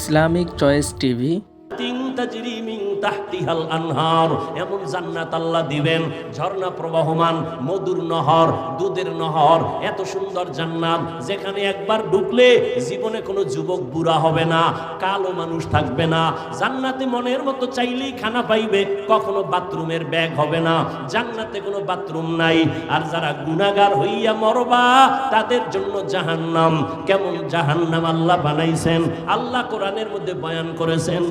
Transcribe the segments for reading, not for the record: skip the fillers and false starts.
Islamic choice TV. এমন জান্নাত আল্লাহ দিবেন, ঝর্ণা প্রবাহমান, মধুর নহর, দুধের নহর, এত সুন্দর জান্নাত যেখানে একবার ঢুকলে জীবনে কোনো যুবক বুড়া হবে না, কালো মানুষ থাকবে না। জান্নাতে মনের মতো চাইলেই খানা পাইবে, কখনো বাথরুমের ব্যাগ হবে না, জান্নাতে কোনো বাথরুম নাই। আর যারা গুনাহগার হইয়া মরবা তাদের জন্য জাহান্নাম। কেমন জাহান্নাম আল্লাহ বানাইছেন, আল্লাহ কোরআনের মধ্যে বয়ান করেছেন,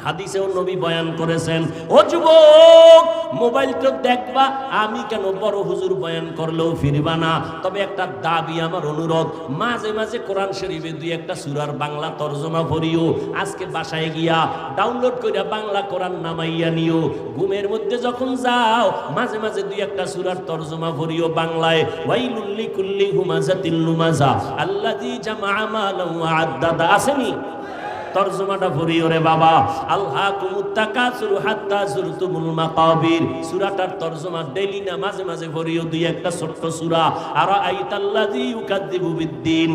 হাদিসেও নবী বয়ান করেছেন। ও যুবক, মোবাইল তো দেখবা, আমি কেন বড় হুজুর বয়ান করলেও ফিরবা না। তবে একটা দাবি, আমার অনুরোধ, মাঝে মাঝে কোরআন শরীফে দুই একটা সূরার বাংলা তরজমা পড়িও। আজকে বাসায় গিয়া ডাউনলোড কইরা বাংলা কোরআন নামাইয়া নিও। ঘুমের মধ্যে যখন যাও মাঝে মাঝে দুই একটা সূরার তরজমা পড়িও বাংলায়। ওয়াইলুল লিকুল্লি হুমাযাতিল লুমাযা আল্লাযী জামাআ মালান ওয়া আদ্দাদা। আসেনি তরজমাটা পড়িও রে বাবা। আলহাকুমুত তাকাসুর হাত্তা যুরতুমুল মাকাবির, সূরাটার তরজমা ডেইলি না মাঝে মাঝে পড়িও দুই একটা ছোট্ট সূরা। আর আইতাল্লাযী ইউকাযযিবু বিদ্দিন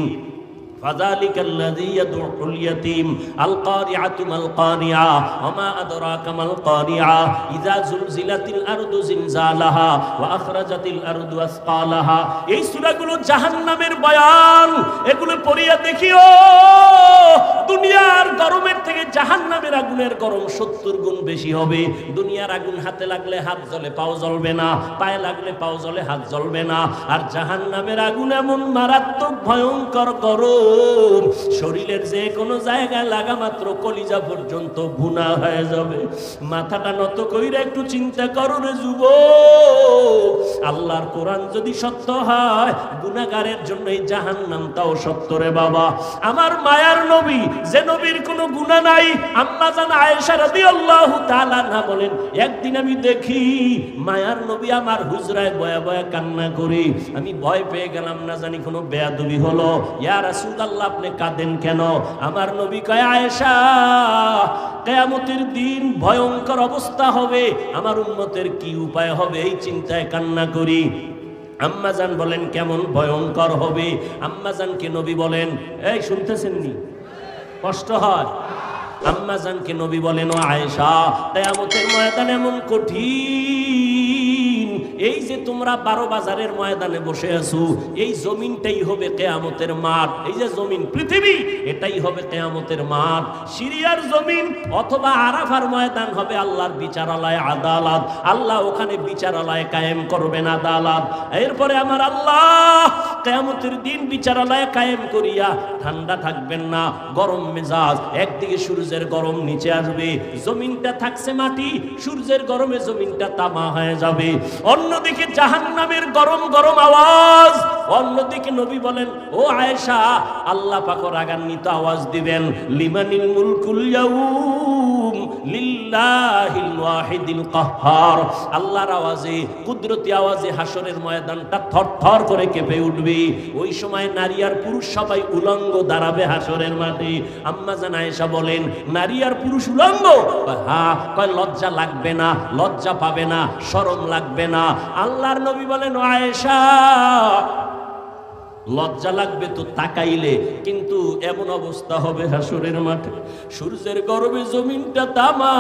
ফাযালিকাল্লাযী ইয়াদউল ইয়াতীম আল কারিআতু মাল কারিআ ওয়া মা আদরাকা মাল কারিআ ইযা যুলজিলাতিল আরদু জিলজালাহা ওয়া আখরাজাতিল আরদু আসকালাহা। এই সূরাগুলো জাহান্নামের বয়ান, এগুলো পড়িয়া দেখিও। দুনিয়ার গরমের থেকে জাহান্নামের আগুনের গরম 70 গুণ বেশি হবে। দুনিয়ার আগুন হাতে লাগলে হাত জ্বলে, পাও জ্বলবে না, পায়ে লাগলে পাও জ্বলে, হাত জ্বলবে না। আর জাহান্নামের আগুন এমন মারাত্মক ভয়ঙ্কর গরম, শরীরের যে কোনো জায়গায় লাগা মাত্র কলিজা পর্যন্ত ভুনা হয়ে যাবে। মাথাটা নত কইরা একটু চিন্তা করো রে যুবক, আল্লাহর কোরআন যদি সত্য হয়, গুনাহগারের জন্য এই জাহান্নামটাও সত্য রে বাবা। আমার মায়ার নবী, যে নবীর কোনো গুনাহ নাই, আম্মা জান আয়েশা রাদিয়াল্লাহু তাআলা আনহা বলেন, একদিন আমি দেখি মায়ার নবী আমার হুজরায় বয়া বয়া কান্না করে। আমি ভয় পেয়ে গেলাম, না জানি কোনো বেয়াদবি হলো। ইয়া রাসূলুল্লাহ, আপনি কাঁদেন কেন? আমার নবী কয়, আয়েশা, কিয়ামতের দিন ভয়ঙ্কর অবস্থা হবে, আমার উম্মতের কি উপায় হবে এই চিন্তায় কান্না করি। আম্মাজান বলেন, কেমন ভয়ঙ্কর হবে? আম্মাজানকে নবী বলেন, এই শুনতেছেন নি? কষ্ট হয়? আম্মাজানকে নবী বলেন, ও আয়েশা, কিয়ামতের ময়দান এমন কঠিন, এই যে তোমরা 12 বাজারের ময়দানে বসে আছো, এই জমিনটাই হবে কিয়ামতের মাঠ। এই যে জমিন, পৃথিবী, এটাই হবে কিয়ামতের মাঠ। সিরিয়ার জমিন অথবা আরাফার ময়দান হবে আল্লাহর বিচারালয়, আদালত। আল্লাহ ওখানে বিচারালয় কায়েম করবেন, আদালত। এরপরে আমার আল্লাহ কিয়ামতের দিন বিচারালয় কায়েম করিয়া ঠান্ডা থাকবেন না, গরম মেজাজ। একদিকে সূর্যের গরম নিচে আসবে, জমিনটা থাকছে মাটি, সূর্যের গরমে জমিনটা তামা হয়ে যাবে। অন্যদিকে জাহান্নামের গরম গরম আওয়াজ। অন্যদিকে নবী বলেন, ও আয়েশা, আল্লাহ পাক রাগান্বিত আওয়াজ দিবেন, লিমানিল মুলকুল ইয়াউম লিল্লাহিল ওয়াহিদিল কাহ্হার। আল্লাহর আওয়াজে, কুদরতি আওয়াজে হাসরের ময়দানটা থরথর করে কেঁপে উঠবে। ওই সময় নারী আর পুরুষ সবাই উলঙ্গ দাঁড়াবে হাসরের মাঠে। আম্মা জান আয়েশা বলেন, নারী আর পুরুষ উলঙ্গ? হ্যাঁ। কয়, লজ্জা লাগবে না? লজ্জা পাবে না? শরম লাগবে না? আল্লাহর নবী বলেন, ও আয়েশা, লজ্জা লাগবে তো তাকাইলে, কিন্তু এমন অবস্থা হবে হাসরের মাঠে, সূর্যের গরমে জমিনটা তামা,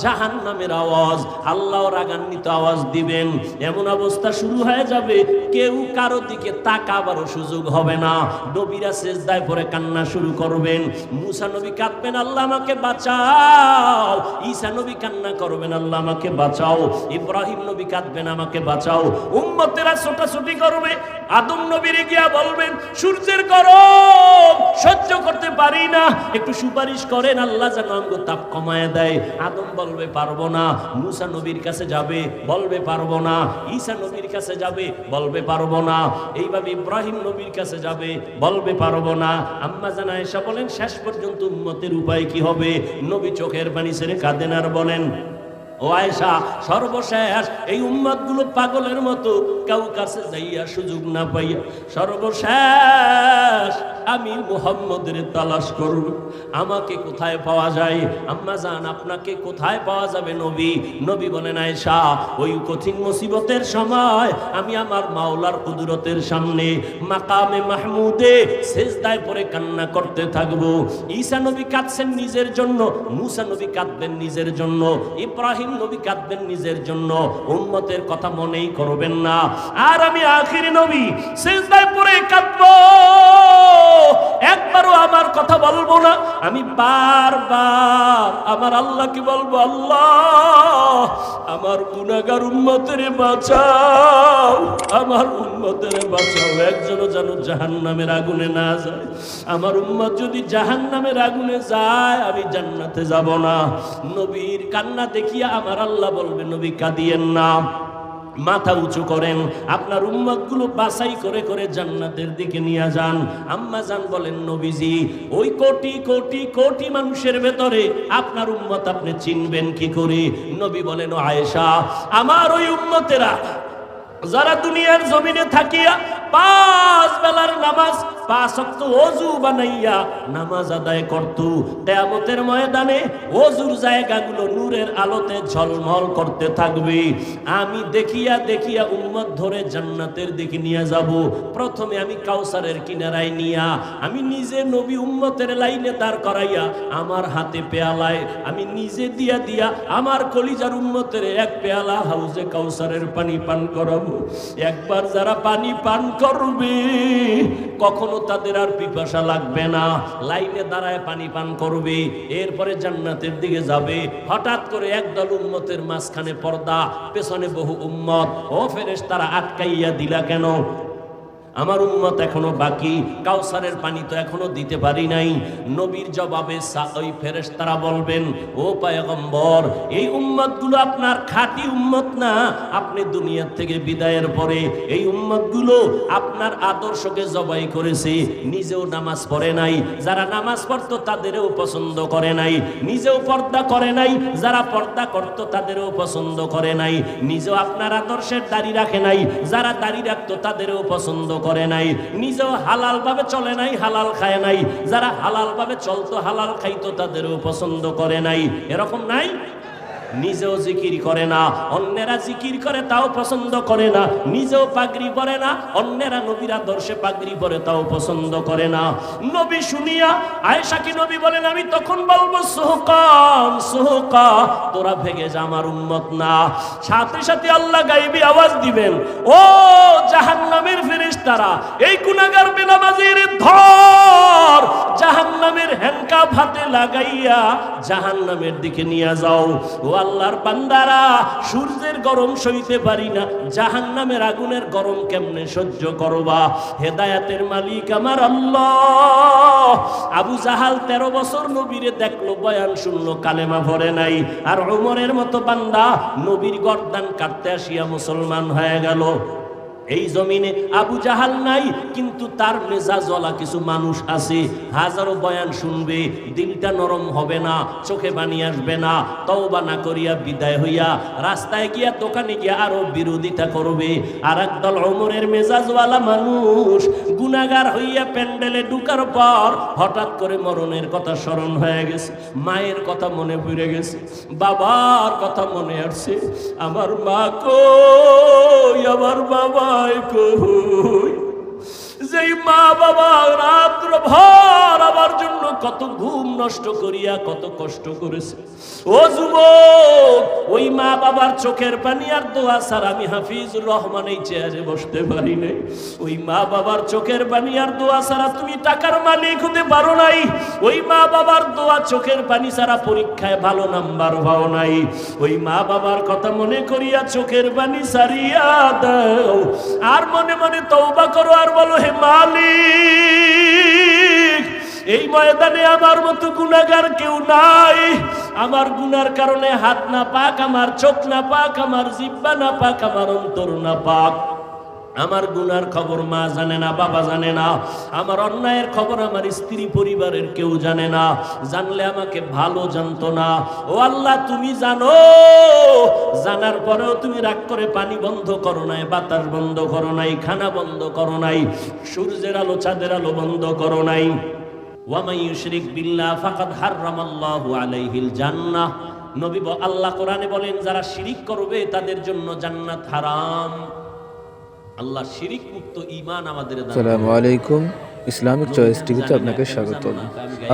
জাহান্নামের আওয়াজ, আল্লাহ রাগান্বিত আওয়াজ দিবেন। এমন অবস্থা শুরু হয়ে যাবে, কেউ কারো দিকে তাকাবারও সুযোগ হবে না। নবীরা সিজদায় পড়ে কান্না শুরু করবেন। মুসা নবী কাঁদবেন, আল্লাহ আমাকে বাঁচাও। ঈসা নবী কান্না করবেন, আল্লাহ আমাকে বাঁচাও। ইব্রাহিম নবী কাঁদবেন, আমাকে বাঁচাও। উম্মতেরা ছোটাছুটি করবে। আদম নবীর গিয়া বলবেন, সূর্যের গরম সহ্য করতে পারি না, একটু সুপারিশ করেন, আল্লাহ যেন আমগো তাপ কমায় দেয়। আদম বলবে, পারবো না। মুসা নবীর কাছে যাবে, বলবে পারবো না। ঈসা নবীর কাছে যাবে, বলবে পারবো না। এইভাবে ইব্রাহিম নবীর কাছে যাবে, বলবে পারবো না। আম্মা জান আয়েশা বলেন, শেষ পর্যন্ত উম্মতের উপায় কি হবে? নবী চোখের পানি ছেড়ে কাঁদেন আর বলেন, ও আয়েশা, সর্বশেষ এই উম্মতগুলো পাগলের মতো কাউ কাছে যাইয়া সুযোগ না পাইয়া সর্বশেষ আমি মুহাম্মদের তালাশ করব, আমাকে কোথায় পাওয়া যায়? আম্মা জান, আপনাকে কোথায় পাওয়া যাবে নবী? নবী বলেন, আয়েশা, ওই কঠিন মুসিবতের সময় আমি আমার মাওলার কুদরতের সামনে মাকামে মাহমুদে সেজদায় পড়ে কান্না করতে থাকবো। ঈসা নবী কাঁদছেন নিজের জন্য, মুসা নবী কাঁদবেন নিজের জন্য, ইব্রাহিম নবী কাঁদবেন নিজের জন্য, উম্মতের কথা মনেই করবেন না। আর আমি আখিরি নবী সেজদায় পড়ে কাঁদবো, একবারও আমার কথা বলবো না। আমি বারবার আমার আল্লাহকে বলবো, আল্লাহ আমার গুনাহগার উম্মতের বাঁচাও, আমার উম্মতের বাঁচাও, একজনও যেন জাহান্নামের আগুনে না যায়। আমার উম্মত যদি জাহান্নামের আগুনে যায় আমি জান্নাতে যাব না। নবীর কান্না দেখিয়া আমার আল্লাহ বলবে, নবী কাঁদিয়েন না, মাথা উঁচু করেন, আপনার উম্মতগুলো বাছাই করে করে জান্নাতের দিকে নিয়ে যান। আম্মা জান বলেন, নবীজি ওই কোটি কোটি কোটি মানুষের ভেতরে আপনার উম্মত আপনি চিনবেন কি করে? নবী বলেন, ও আয়েশা, আমার ওই উম্মতেরা যারা দুনিয়ার জমিনে থাকিয়া 5 বেলার নামাজ 5 ওয়াক্ত ওযু বানাইয়া নামাজ আদায় করত, কিয়ামতের ময়দানে ওযুর জায়গাগুলো নূরের আলোতে ঝলমল করতে থাকবে। আমি দেখিয়া দেখিয়া উম্মত ধরে জান্নাতের দিকে নিয়ে যাব। প্রথমে আমি কাউসারের কিনারায় নিয়া আমি নিজে নবী উম্মতের লাইনে দাঁড় করাইয়া আমার হাতে পেয়ালায় আমি নিজে দিয়া দিয়া আমার কলিজার উম্মতের এক পেয়ালা হাউজে কাউসারের পানি পান করাবো। একবার যারা পানি পান করবে কখনো তাদের আর পিপাসা লাগবে না, লাইনে দাঁড়ায় পানি পান করবে, এরপরে জান্নাতের দিকে যাবে। হঠাৎ করে একদল উম্মতের মাঝখানে পর্দা, পেছনে বহু উম্মত। ও ফেরেশতারা আটকাইয়া দিলা কেন? আমার উম্মত এখনো বাকি, কাউসারের পানি তো এখনো দিতে পারি নাই। নবীর জবাবে ওই ফেরেশতারা বলবেন, ও পয়গম্বর, এই উম্মতগুলো আপনার খাঁটি উম্মত না। আপনি দুনিয়া থেকে বিদায়ের পরে এই উম্মতগুলো আপনার আদর্শকে জবাই করেছে, নিজেও নামাজ পড়ে নাই, যারা নামাজ পড়তো তাদেরও পছন্দ করে নাই, নিজেও পর্দা করে নাই, যারা পর্দা করত তাদেরও পছন্দ করে নাই, নিজেও আপনার আদর্শের দাড়ি রাখে নাই, যারা দাড়ি রাখতো তাদেরও পছন্দ করে নাই, নিজেও হালাল ভাবে চলে নাই, হালাল খায় নাই, যারা হালাল ভাবে চলতো হালাল খাইতো তাদেরও পছন্দ করে নাই। এরকম নাই? নিজেও জিকির করে না, অন্যেরা জিকির করে তাও পছন্দ করে না, নিজেও পাগড়ি পরে না, অন্যেরা নবীর আদর্শে পাগড়ি পরে তাও পছন্দ করে না। নবী শুনিয়া আয়েশাকে নবী বলেন, আমি তখন বলবো, সুহকান সুহকা, তোরা ভেগে যা, আমার উম্মত না। সাথে সাথে আল্লাহ গায়বী আওয়াজ দিবেন, ও জাহান্নামের ফেরেশতারা, এই গুনাহগার বেনামাজির ধর, জাহান্নামের হ্যান্ডকাপ হাতে লাগাইয়া জাহান্নামের দিকে নিয়ে যাও। ও আল্লাহর বান্দারা, সূর্যের গরম সইতে পারি না, জাহান্নামের আগুনের গরম কেমনে সহ্য করবা? হেদায়েতের মালিক আমার আল্লাহ। আবু জাহাল 13 বছর নবীরে দেখলো, বয়ান শুনলো, কালেমা ভরে নাই। আর ওমরের মতো বান্দা নবীর গর্দান কাটতে আসিয়া মুসলমান হয়ে গেল। এই জমিনে আবু জাহাল নাই, কিন্তু তার মেজাজওয়ালা কিছু মানুষ আছে, হাজারো বয়ান শুনবে, দিলটা নরম হবে না, চোখে পানি আসবে না, তওবা না করিয়া বিদায় হইয়া রাস্তায় গিয়া দোকানে গিয়া আরো বিরোধিতা করবে। আর একদল ওমরের মেজাজওয়ালা মানুষ গুনাহগার হইয়া প্যান্ডেলে ঢুকার পর হঠাৎ করে মরণের কথা স্মরণ হয়ে গেছে, মায়ের কথা মনে পড়ে গেছে, বাবার কথা মনে আসছে, আমার মা কই, আমার বাবা কই, যেই মা বাবা রাত্র ভর আমার জন্য কত ঘুম নষ্ট করিয়া কত কষ্ট করেছে। ও যুবক, ওই মা বাবার চোখের পানি আর দোয়া ছাড়া আমি হাফিজুর রহমান এই চেয়ারে বসতে পারি নাই। ওই মা বাবার চোখের পানি আর দোয়া ছাড়া তুমি টাকার মালিক হতে পারো নাই। ওই মা বাবার দোয়া চোখের পানি ছাড়া পরীক্ষায় ভালো নাম্বার পাও নাই। ওই মা বাবার কথা মনে করিয়া চোখের পানি সারিয়া দাও, আর মনে মনে তওবা করো, আর বলো, হে মালিক, এই ময়দানে আমার মতো গুনাহগার কেউ নাই। আমার গুনার কারণে হাত না পাক, আমার চোখ না পাক, আমার জিহ্বা না পাক, আমার অন্তর না পাক। আমার গুনার খবর মা জানে না, বাবা জানে না, আমার অন্যায়ের খবর আমার স্ত্রী পরিবারের কেউ জানে না, জানলে আমাকে ভালো জানতো না। ও আল্লাহ তুমি জানো, জানার পরেও তুমি রাগ করে পানি বন্ধ করো নাই, বাতাস বন্ধ করো নাই, খানা বন্ধ করো নাই, সূর্যের আলো চাঁদের আলো বন্ধ করো নাই। ওয়া মান ইউশরিক বিল্লাহ ফাকাদ হারামাল্লাহু আলাইহিল জান্নাহ। নবী আল্লাহ কোরআনে বলেন যারা শিরিক করবে তাদের জন্য জান্নাত হারাম। আল্লাহ শিরিক মুক্ত ঈমান আমাদের দান। আসসালামু আলাইকুম, ইসলামিক চয়েস টিভিতে আপনাকে স্বাগত।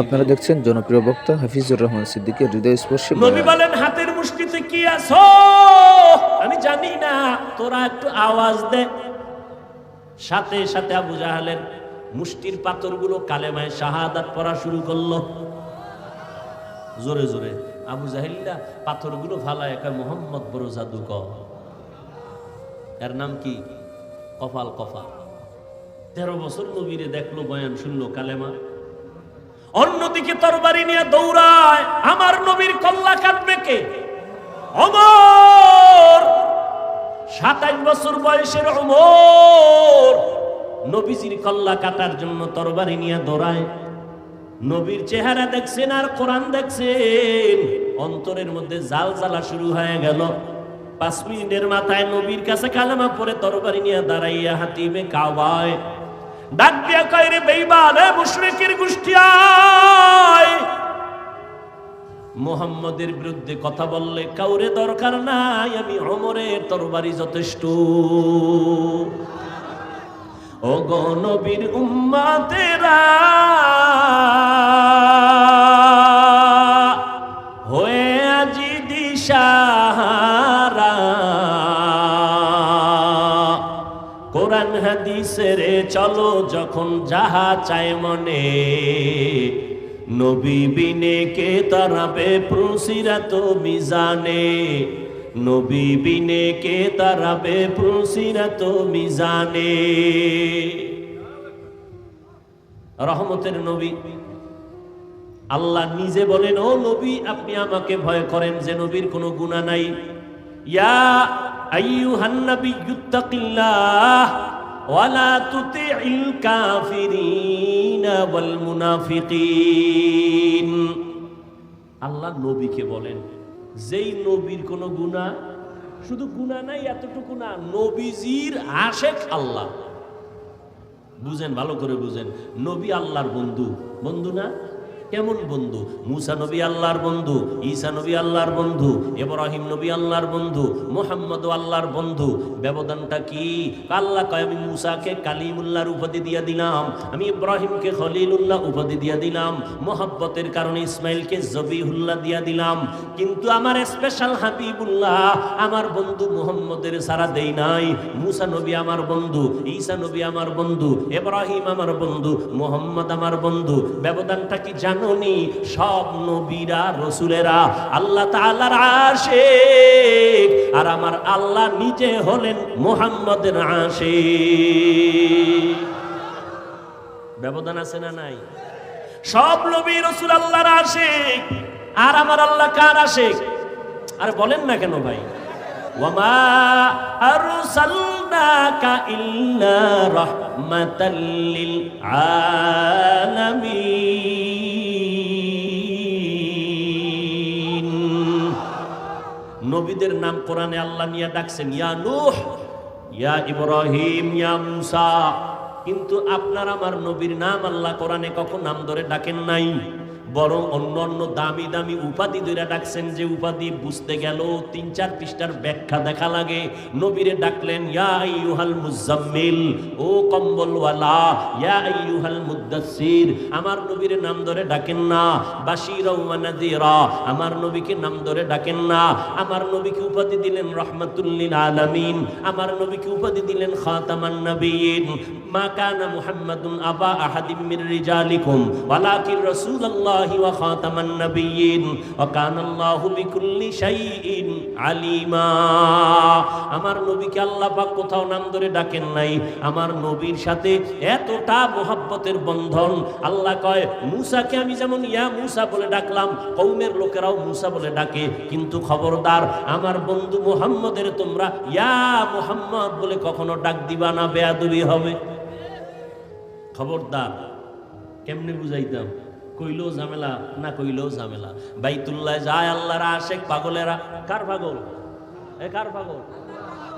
আপনারা দেখছেন জনপ্রিয় বক্তা হাফিজুর রহমান সিদ্দিকীর হৃদয়স্পর্শী নবী বয়ান। বলেন হাতের মুষ্টিতে কি আছো আমি জানি না, তোরা একটু আওয়াজ দে। সাথে সাথে আবু জাহেলের মুষ্টির পাথরগুলো কালেমায়ে শাহাদাত পড়া শুরু করলো। জোরে জোরে আবু জাহেলটা পাথরগুলো ফালায় একা মোহাম্মদ বড় জাদুকর। এর নাম কি? কপাল কপাল। 13 বছর নবীরে দেখলো, বয়ান শুনলো, কালেমা। অন্যদিকে তরবারি নিয়ে দৌড়ায়, আমার নবীর কল্লা কাটবে কে? ওমর। 27 বছর বয়সের ওমর নবীজির কল্লা কাটার জন্য তরবারি নিয়ে দৌড়ায়। নবীর চেহারা দেখছেন আর কোরআন দেখছেন, অন্তরের মধ্যে জাল জ্বালা শুরু হয়ে গেল। 5 মিনিটের মাথায় নবীর কাছে কালেমা পড়ে তরবারি নিয়ে দাঁড়াইয়া হাতিমে কাবায় ডাক দিয়া কয়, রে বেঈমান, এ মুশরিকের গোষ্ঠী আয়, মুহাম্মদের বিরুদ্ধে কথা বললে কাউরে দরকার নাই, আমি ওমরের তরবারি যথেষ্ট। ও গো নবীর উম্মতেরা, হয়ে আজি দিশাহারা, কোরআন হাদিসের চলো যখন যাহা চায় মনে, নবী বিনে কে তারাবে পুলসিরাত মিজানে, নবী বিনে কে তারাবে পুলসিরাত মিজানে। রহমতের নবী আল্লাহ নিজে বলেন, ও নবী আপনি আমাকে ভয় করেন যে নবীর কোনো গুনাহ নাই। ইয়া আইয়ুহান নাবিয়্যুত্তাকিল্লাহ ওয়ালা তুতিইল কাফিরিনা ওয়াল মুনাফিকিন। আল্লাহ নবীকে বলেন, যেই নবীর কোনো গুনাহ, শুধু গুনাহ নাই এতটুকু না, নবীজির আশেক আল্লাহ। বুঝেন, ভালো করে বুঝেন, নবী আল্লাহর বন্ধু। বন্ধু না? কেমন বন্ধু? মুসা নবী আল্লাহর বন্ধু, ঈসা নবী আল্লাহর বন্ধু, ইব্রাহিম নবী আল্লাহর বন্ধু, মুহাম্মদ আল্লাহর বন্ধু। ব্যবধানটা কি? আল্লাহ কয়, আমি মুসাকে কালিমুল্লাহর উপাধি দিয়ে দিলাম, আমি ইব্রাহিমকে খলিলুল্লাহ উপাধি দিয়ে দিলাম, মোহাব্বতের কারণে ইসমাইলকে জবিহুল্লাহ দিয়ে দিলাম, কিন্তু আমার স্পেশাল হাবিবুল্লাহ আমার বন্ধু মুহাম্মদের সারা দেই নাই। মুসা নবী আমার বন্ধু, ঈসা নবী আমার বন্ধু, ইব্রাহিম আমার বন্ধু, মুহাম্মদ আমার বন্ধু। ব্যবধানটা কি জানো? সব নবীরা রাসূলেরা আল্লাহ তাআলার আশিক, আর আমার আল্লাহ নিজে হলেন মুহাম্মদের আশিক। ব্যবধান আছে না নাই? সব নবী রাসূল আল্লাহর আশিক, আর আমার আল্লাহ কার আশিক? আর বলেন না কেন ভাই? ওয়ামা আরসালনাকা ইল্লা রাহমাতাল লিল আলামিন। নবীদের নাম কোরআনে আল্লাহ নিয়ে ডাকছেন, ইয়া নূহ, ইয়া ইব্রাহিম, ইয়া মুসা, কিন্তু আপনার আমার নবীর নাম আল্লাহ কোরআনে কখন নাম ধরে ডাকেন নাই, বরং অন্য অন্য দামি দামি উপাধি ধরে ডাকছেন, যে উপাধি বুঝতে গেল 3-4 পৃষ্ঠার ব্যাখ্যা দেখা লাগে। নবীরে ডাকলেন ইয়া আইয়ুহাল মুজাম্মিল, ও কম্বলওয়ালা, ইয়া আইয়ুহাল মুদ্দাসসির। আমার নবীরে নাম ধরে ডাকেন না। বাশীরা ওয়া নাযীরা, আমার নবীকে নাম ধরে ডাকেন না। আমার নবীকে উপাধি দিলেন রাহমাতুল লিল আলামিন, আমার নবীকে উপাধি দিলেন খাতামান নবিয়্যিন। মা কানা মুহাম্মাদুন আবা আহাদিম মির রিজালিকুম ওয়ালাকিন রাসূলুল্লাহি ওয়া খাতামান নাবিয়্যিন ওয়া কানাল্লাহু বিকুল্লি শাইইন আলিমা। আমার নবীকে আল্লাহ পাক কোথাও নাম ধরে ডাকেন নাই। আমার নবীর সাথে এতটা মোহাব্বতের বন্ধন। আল্লাহ কয় মূসাকে আমি যেমন ইয়া মূসা বলে ডাকলাম, কওমের লোকেরাও মূসা বলে ডাকে, কিন্তু খবরদার আমার বন্ধু মুহাম্মদের তোমরা ইয়া মুহাম্মদ বলে কখনো ডাক দিবা না, বেয়াদবি হবে। খবরদার। কেমনে বুঝাইতাম? কইলেও ঝামেলা, না কইলেও ঝামেলা। বাইতুল্লাহ যায় আল্লাহর আশেক পাগলেরা। কার পাগল? কার পাগল?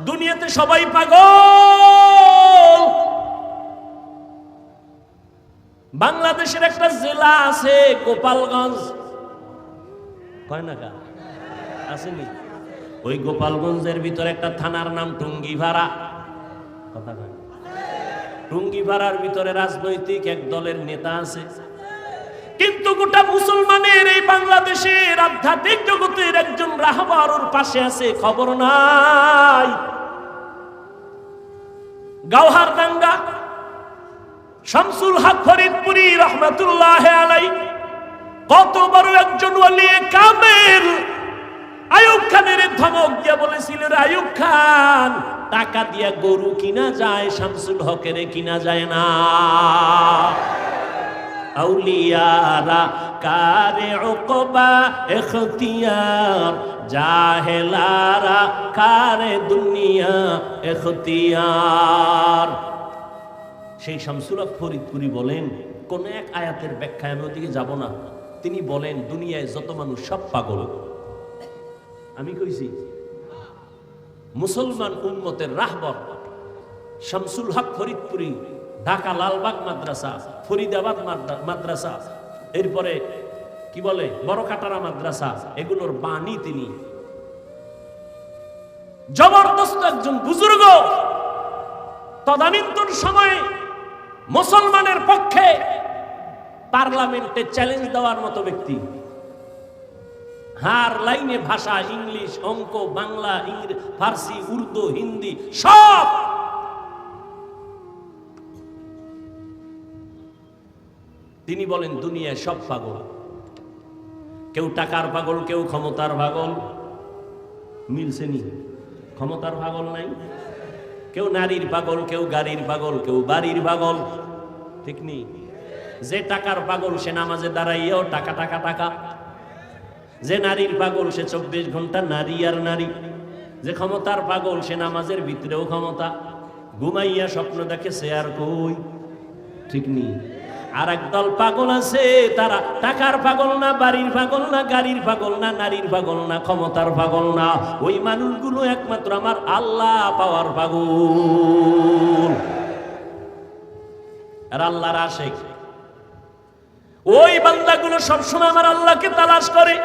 দুনিয়াতে সবাই পাগল। বাংলাদেশের একটা জেলা আছে গোপালগঞ্জ, কয় না কা আসেনি? ওই গোপালগঞ্জের ভিতরে একটা থানার নাম টুঙ্গিপাড়া। কথা কয়? টুঙ্গিপাড়ার ভিতরে রাজনৈতিক এক দলের নেতা আছে, কিন্তু গোটা মুসলমানের এই বাংলাদেশের আধ্যাত্মিক জগতের একজন রাহবার ওর পাশে আছে, খবর নাই। গাওহারডাঙ্গা শামসুল হক ফরিদপুরি রহমাতুল্লাহ আলাইহি কত বড় একজন ওলি কামেল। আইয়ুব খানের ধমক দিয়ে বলেছিল, আইয়ুব খান টাকা দিয়া গরু কিনা যায়, শামসুল হকের কিনা যায় না। আউলিয়ারা কারে উকবা ইখতিয়ার, জাহেলারা কারে দুনিয়া ইখতিয়ার। সেই শামসুল হক ফরিদপুরি বলেন, কোন এক আয়াতের ব্যাখ্যায় আমি ওদিকে যাব না। তিনি বলেন দুনিয়ায় যত মানুষ সব পাগল। আমি কইছি মুসলমান উম্মতের রাহবর শামসুল হক ফরিদপুরি, ঢাকা লালবাগ মাদ্রাসা, ফরিদাবাদ মাদ্রাসা, এরপরে কি বলে বড় কাটারা মাদ্রাসা, এগুলোর বাণী তিনি। জবরদস্ত একজন বুজুর্গ, তদানীন্তন সময়ে মুসলমানের পক্ষে পার্লামেন্টে চ্যালেঞ্জ দেওয়ার মতো ব্যক্তি। হার লাইনে ভাষা, ইংলিশ, অঙ্ক, বাংলা, ফার্সি, উর্দু, হিন্দি সব। তিনি বলেন দুনিয়ায় সব পাগল। কেউ টাকার পাগল, কেউ ক্ষমতার পাগল। মিলছে নি? ক্ষমতার পাগল নাই। কেউ নারীর পাগল, কেউ গাড়ির পাগল, কেউ বাড়ির পাগল। ঠিক নেই? যে টাকার পাগল সে নামাজে দাঁড়াইয়াও টাকা টাকা টাকা। যে নারীর পাগল সে 24 ঘন্টা নারী আর নারী। যে ক্ষমতার পাগল সে নামাজের ভিতরেও ক্ষমতা। ঘুমাইয়া স্বপ্ন দেখে সে আর কই। ঠিক নেই? আর একদল পাগল আছে, তারা টাকার পাগল না, বাড়ির পাগল না, গাড়ির পাগল না, নারীর পাগল না, ক্ষমতার পাগল না। ওই মানুষগুলো একমাত্র আমার আল্লাহ পাওয়ার পাগল। আর আল্লাহর আশিক। ওই বান্দাগুলো সবসময় আমার আল্লাহকে তালাশ করে।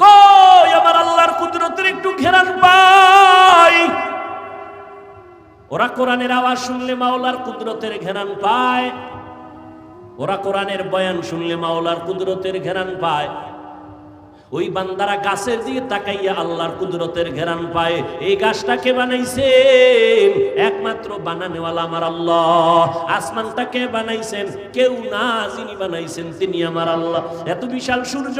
কই আমার আল্লাহর কুদরতের একটু ঘেরান পাই। ওরা কোরআনের আওয়াজ শুনলে মাওলার কুদরতের ঘেরান পায়। ওরা কোরআনের বয়ান শুনলে মাওলার কুদরতের ঘেরান পায়। ওই বান্দারা গাছের দিকে তাকাইয়া আল্লাহর কুদরতের ঘেরান পায়। এই গাছটাকে বানাইছেন একমাত্র বানানেওয়ালা আমার আল্লাহ। আসমানটাকে বানাইছেন কেউ না, যিনি বানাইছেন তিনি আমার আল্লাহ। এত বিশাল সূর্য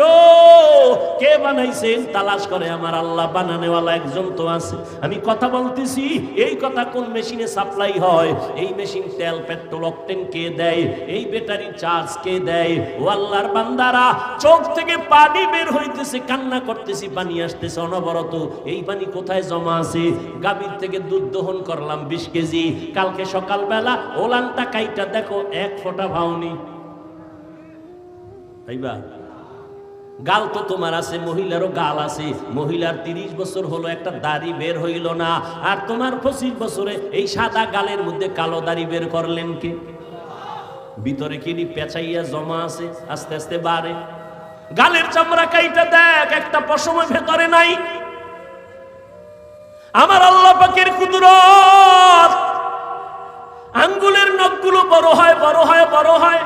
কে বানাইছেন তালাশ করে আমার আল্লাহ। বানানেওয়ালা একজন তো আছে। আমি কথা বলতেছি, এই কথা কোন মেশিনে সাপ্লাই হয়, এই মেশিন তেল, পেট্রোল, অকটেন কে দেয়, এই ব্যাটারি চার্জ কে দেয়। ও আল্লাহর বান্দারা, চোখ থেকে পানি বের হইতে কান্না করতেছি, পানি আসতেছে অনবরত। এই পানি কোথায় জমা আছে? গাভীর থেকে দুধ দহন করলাম 20 কেজি। কালকে সকালবেলা ওলানটা কাইটা দেখো 1 ফোঁটা ভাওনি। তাইবা গাল তো তোমার আছে, মহিলারও গাল আছে। মহিলার 30 বছর হলো একটা দাড়ি বের হইল না, আর তোমার 25 বছরে এই সাদা গালের মধ্যে কালো দাড়ি বের করলেন কে? ভিতরে কি পেঁচাইয়া জমা আছে, আস্তে আস্তে বাড়ে। গালের চামড়া কাইটা দেখ, একটা পশমের ভেতরে নাই। আমার আল্লাহ পাকের কুদরত। আঙ্গুলের নখগুলো বড় হয়, বড় হয়, বড় হয়।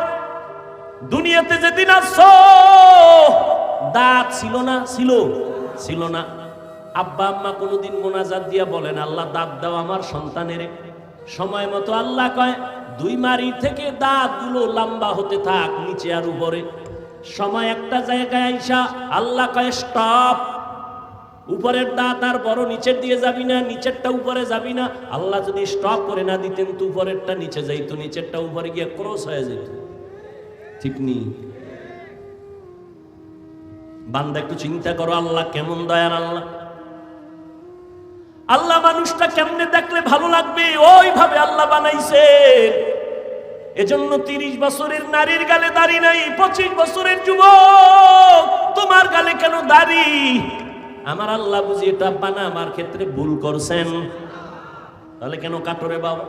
দুনিয়াতে যেদিন আসছো দাঁত ছিল না, ছিল না। আব্বা আম্মা কোনোদিন মোনাজাত দিয়া বলেন, আল্লাহ দাঁত দাও আমার সন্তানের। সময় মতো আল্লাহ কয় দুই মারি থেকে দাঁতগুলো লম্বা হতে থাক নিচে আর উপরে। সময় একটা জায়গায় আইসা আল্লাহ কয় স্টপ, উপরের দাঁত আর বড় নিচের দিয়ে যাবি না, নিচেরটা উপরে যাবি না। আল্লাহ যদি স্টপ করে না দিতেন তো উপরেরটা নিচে যাইত, নিচেরটা উপরে গিয়ে ক্রস হয়ে যেত। ঠিক নেই? বান্দা একটু চিন্তা করো, আল্লাহ কেমন দয়ার আল্লাহ। আল্লাহ মানুষটা কেমনে দেখলে ভালো লাগবে ওইভাবে আল্লাহ বানাইছে। এজন্য 30 বছরের নারীর গালে দাড়ি নাই, 25 বছরের যুবক তোমার গালে কেন দাড়ি? আমার আল্লাহ বুঝি এটা বানা আমার ক্ষেত্রে ভুল করছেন। তাহলে কেন কাটরে বাবা?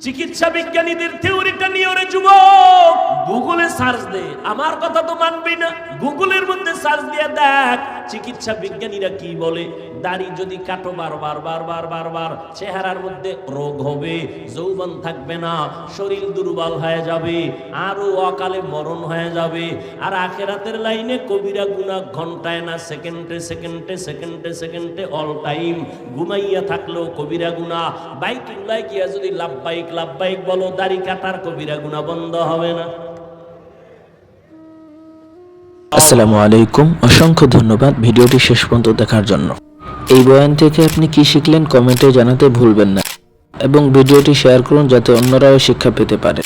চিকিৎসা বিজ্ঞানীদের থিওরিটা নিয়ে ওরে যুবক গুগলে সার্চ দে, আমার কথা তো মানবি না। গুগলের মধ্যে সার্চ দিয়ে দেখ চিকিৎসা বিজ্ঞানীরা কি বলে। দাড়ি যদি কাটো বারবার বারবার বারবার, চেহারার মধ্যে রোগ হবে, যৌবন থাকবে না, শরীর দুর্বল হয়ে যাবে, আরো অকালে মরণ হয়ে যাবে। আর আখেরাতের লাইনে কবিরা গুনাহ ঘন্টায় না সেকেন্ডে সেকেন্ডে সেকেন্ডে সেকেন্ডে অল টাইম। ঘুমাইয়া থাকলেও কবিরা গুনাহ। বাইতুল্লাহ গিয়া যদি লাব্বাইক লাব্বাইক বলো, দাড়ি কাটার কবিরা গুনাহ বন্ধ হবে না। আসসালামু আলাইকুম, অসংখ্য ধন্যবাদ ভিডিওটি শেষ পর্যন্ত দেখার জন্য। এই বয়ান থেকে আপনি কি শিখলেন কমেন্টে জানাতে ভুলবেন না এবং ভিডিওটি শেয়ার করুন যাতে অন্যরাও শিক্ষা পেতে পারে।